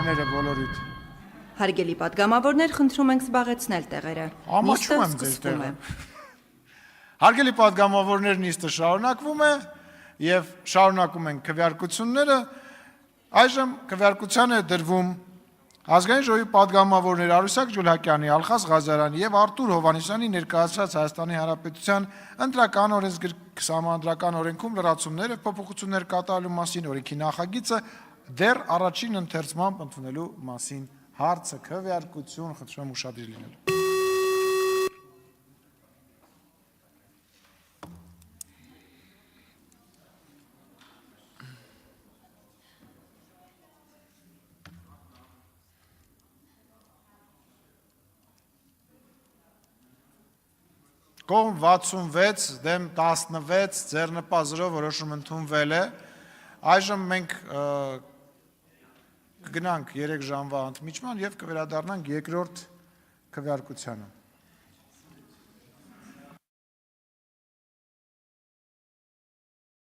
Բարիքները բոլորիդ։ Հարգելի պատգամավորներ, խնդրում ենք զբաղեցնել տեղերը։ Ամաչում եմ ձեր տեղը։ Հարգելի պատգամավորներ, նիստը շարունակվում է եւ շարունակում ենք քվեարկությունները։ Այժմ քվեարկության է դրվում Ազգային ժողովի պատգամավորներ Արուսյակ Ջուլհակյանի, Ալխաս Ղազարյանի եւ Արտուր Հովհաննիսյանի ներկայացրած Հայաստանի Հանրապետության ընտրական օրենսգրքի Սահմանադրական օրենքում լրացումները փոփոխություններ կատարելու մասին օրենքի նախագիծը դեռ առաջին ընթերցմամբ ընդունելու մասին հարցը քվեարկություն, խնդրում եմ ուշադիր լինել։ Կողմ 66, դեմ 16, ձեռնպազրով որոշում ընդունվել է։ Այժմ մենք կգնանք 3 ժամվա ընդմիջման եւ կվերադառնանք երկրորդ քվեարկությանը։